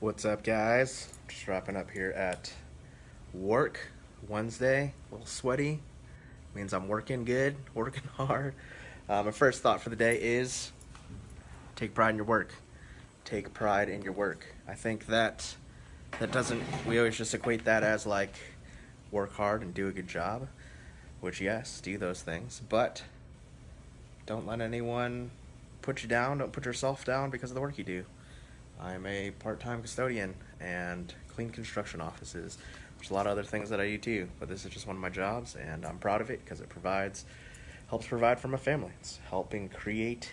What's up, guys? Just wrapping up here at work. Wednesday, a little sweaty. Means I'm working good, working hard. My first thought for the day is take pride in your work. Take pride in your work. I think that doesn't. We always just equate that as like work hard and do a good job, which yes, do those things, but don't let anyone put you down. Don't put yourself down because of the work you do. I'm a part-time custodian and clean construction offices. There's a lot of other things that I do too, but this is just one of my jobs, and I'm proud of it because it helps provide for my family. It's helping create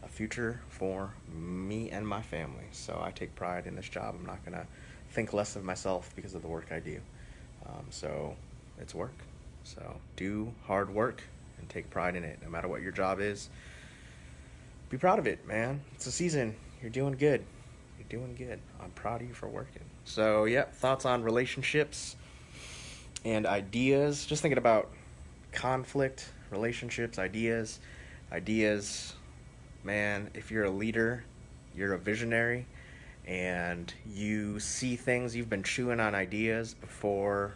a future for me and my family. So I take pride in this job. I'm not gonna think less of myself because of the work I do. So it's work. So do hard work and take pride in it, no matter what your job is. Be proud of it, man. It's a season. You're doing good. You're doing good. I'm proud of you for working. So, yeah, thoughts on relationships and ideas. Just thinking about conflict, relationships, ideas. Ideas, man, if you're a leader, you're a visionary, and you see things, you've been chewing on ideas before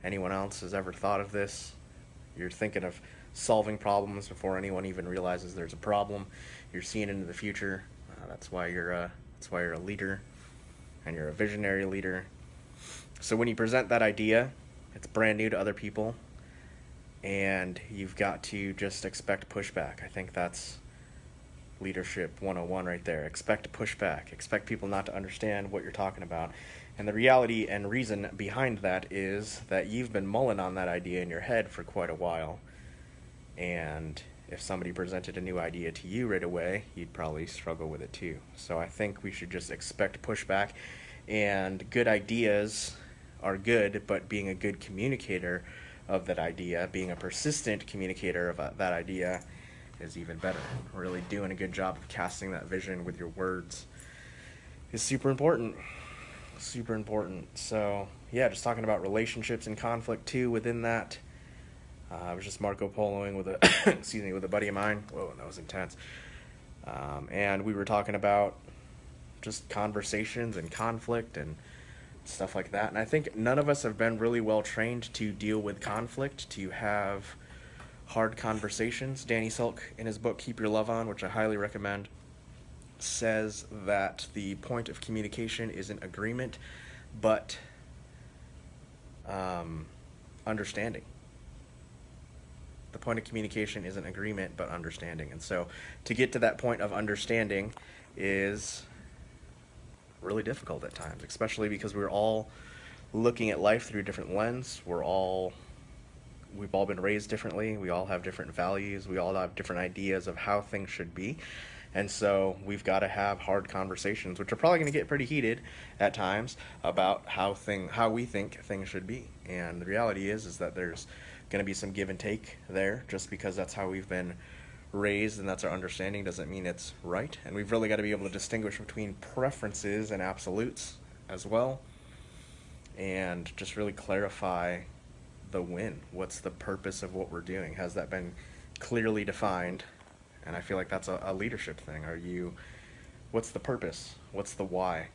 anyone else has ever thought of this. You're thinking of solving problems before anyone even realizes there's a problem. You're seeing into the future. That's why you're a leader, and you're a visionary leader. So when you present that idea, it's brand new to other people, and you've got to just expect pushback. I think that's leadership 101 right there. Expect pushback. Expect people not to understand what you're talking about. And the reality and reason behind that is that you've been mulling on that idea in your head for quite a while. And if somebody presented a new idea to you right away, you'd probably struggle with it too. So I think we should just expect pushback. And good ideas are good, but being a good communicator of that idea, being a persistent communicator of that idea, is even better. Really doing a good job of casting that vision with your words is super important. Super important. So, yeah, just talking about relationships and conflict too within that. I was just Marco Poloing with with a buddy of mine. Whoa, that was intense. And we were talking about just conversations and conflict and stuff like that. And I think none of us have been really well trained to deal with conflict, to have hard conversations. Danny Silk, in his book Keep Your Love On, which I highly recommend, says that the point of communication isn't agreement, but understanding. The point of communication isn't agreement, but understanding. And so to get to that point of understanding is really difficult at times, especially because we're all looking at life through a different lens. We've all been raised differently. We all have different values. We all have different ideas of how things should be. And so we've got to have hard conversations, which are probably going to get pretty heated at times, about how we think things should be. And the reality is that there's going to be some give and take there. Just because that's how we've been raised and that's our understanding doesn't mean it's right. And we've really got to be able to distinguish between preferences and absolutes as well, and just really clarify the win. What's the purpose of what we're doing? Has that been clearly defined? And I feel like that's a leadership thing. What's the purpose? What's the why?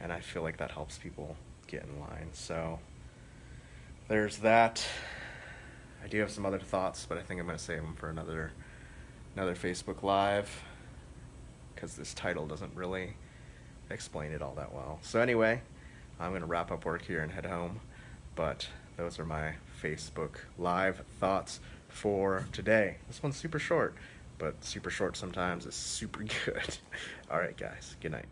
And I feel like that helps people get in line. So there's that. I do have some other thoughts, but I think I'm going to save them for another Facebook Live, because this title doesn't really explain it all that well. So anyway, I'm going to wrap up work here and head home. But those are my Facebook Live thoughts for today. This one's super short, but super short sometimes is super good. All right, guys. Good night.